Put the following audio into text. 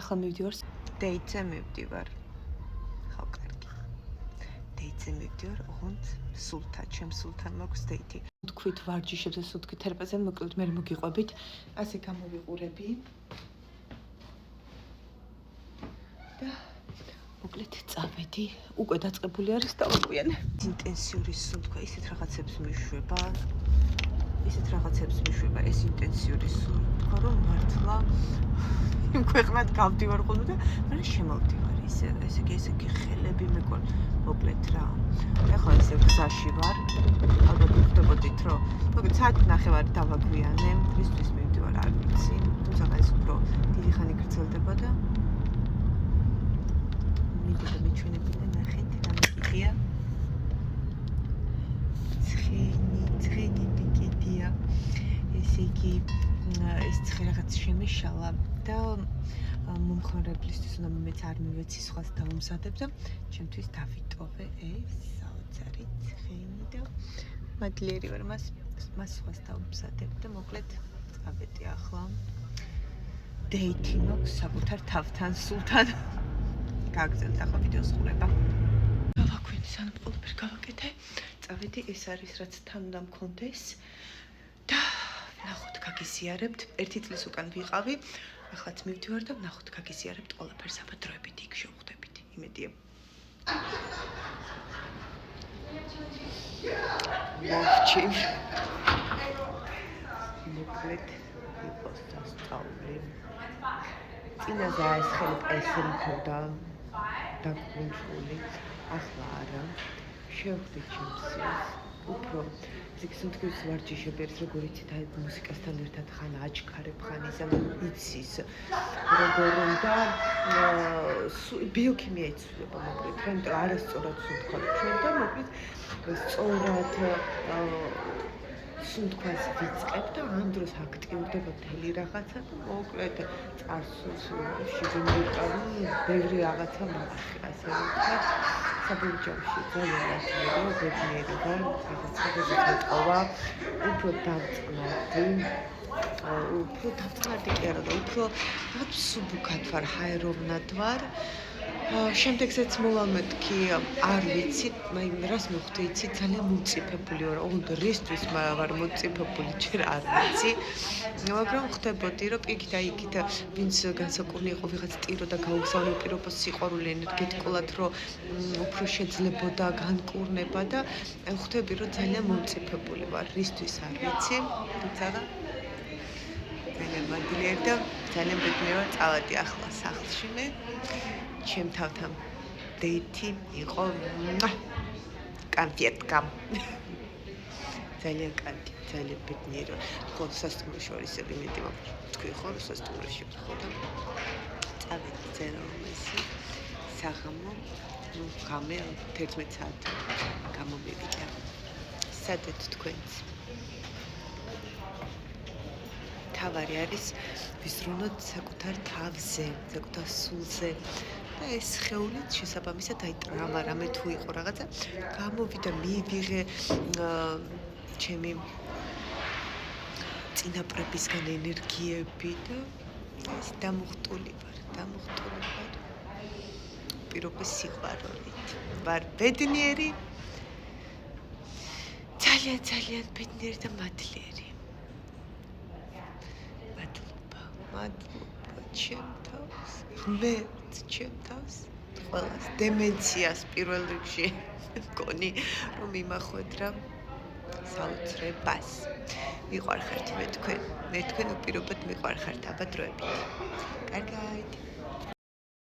ახლა მივდივარ დეიტზე მივდივარ. ხო, კარგი. დეიტზე მივდივარ, ოღონდ სულთან, ჩემ სულთან მაქვს დეიტი. თქვით ვარჯიშებზე, სუთქით თერაპიაზე, მოკლედ მე მოგიყვებით. ასე გამოვიყურები. და მოკლედ წავედი. უკვე დაწყებული არის და უყურე. ინტენსიური სუნთქვა, ისეთ რაღაცებს მიშვება. ეს ინტენსიური სუნთქვა, რომ მართლა იმ ქვეყნად გავდივარ ხოლმე და მაგრამ შემოვდივარ ესე იგი ხელები მეკონ მოკლედ რა. ეხლა ესე გზაში ვარ. ალბათ ხვდებოდით რომ მოკლედ საათი ნახევარი დავაგვიანე. რისთვის მივდივარ არ ვიცი. თუმცა ეს უფრო დიდი ხანი გრძელდება და მიდოდა მიჩვენებინა ნახეთ რა მიგია. ცხენი მიგია. ესე იგი ეს ცხე რაღაც შემეშალა და მომხმარებლისთვის უნდა მეც არ მივეცი სხვას დავუმზადებ და ჩემთვის დავიტოვე ეს საოცარი ცხენი და მადლიერი ვარ მას სხვას დავუმზადებ და მოკლედ წავედი ახლა დეიტი მაქვს საკუთარ თავთან სულთან გაგრძელთ ახლა ვიდეოს ყურება გავაქვინე სანამ ყველაფერი გავაკეთე წავედი ეს არის რაც თან უნდა მქონდეს და ნახოთ გაგიზიარებთ ერთი წლის უკან ვიყავი ახლა მივდივარ და ნახოთ გაგიზიარებთ ყველაფერს აბადროებით იქ შევხვდებით იმედია მოვჩი მოკლედ იყოს სასწაული წინაზე ეს ხელი პესი მქონდა დაგუნჩული ახლა არა შევხვდი ჩემს უფრო ზიგსუნთქვის ვარჯიშები ერთ როგორ იცით აი მუსიკასთან ერთად ხან აჩქარებ ხან ისა იცის როგორ უნდა ბიოქიმია იცვლება მოკლედ რა იმიტომ არასწორად სუნთქვა ჩვენ და მოკლედ სწორად სუნთქვას ვიწყებ და ამ დროს აქტიურდება მთელი რაღაცა და მოკლედ წარსულში შეგემოვიყავი ბევრი რაღაცა მაქი ასე ვთქვათ საბუჯოში ძალიან ბედნიერი ვარ რაღაცა მეტყობა უფრო დავწყნარდი კი არა და უფრო რაღაც სუბუქად ვარ ჰაეროვნად ვარ შემდეგზეც მოვალ მეთქი არ ვიცი მაგრამ რას მოხდა იცი ძალიან მომწიფებული ვარ ოღონდ რისთვის ვარ მომწიფებული ჯერ არ ვიცი მაგრამ ხდებოდი რომ იქით აი იქით ვინც განსაკურნი იყო ვიღაც ტირო და გაუგზავნე პირობას სიყვარული ენერგეტიკულად რომ უფრო შეძლებოდა განკურნება და ხვდები რომ ძალიან მომწიფებული ვარ რისთვის არ ვიცი თუმცა ძალიან მადლიერი და ძალიან ბედნიერი ვარ წავედი ახლა სახლში მე ჩემ თავთან დეიტი იყო კანტიეტკა ძალიან კარგი ძალიან ბედნიერი ხო სასტუმროში ვარ ისე იმედი მაქვს თქვი ხო სასტუმროში ხო და წავედი ზერომესი საღამო ღამე 11 საათი გამომივიდა სადეთ თქვენც თავარი არის ვისრუნოთ საკუთარ თავზე საკუთარ სულზე და ეს ხეულით შესაბამისად აი ტრამა რამე თუ იყო რაღაცა გამოვიდა მივიღე ჩემი წინაპრებისგან ენერგიები და ეს დამუხტული ვარ პირობის სიყვარულით ვარ ბედნიერი ძალიან ბედნიერი და მადლიერი მადლობა ჩემ თავს ღმერთს ჩემ თავს ყველას დემენციას პირველ რიგში მგონი რომ იმახვედრა საოცრებას მიყვარხართ მე თქვენ უპირობოდ მიყვარხართ აბა დროებით კარგად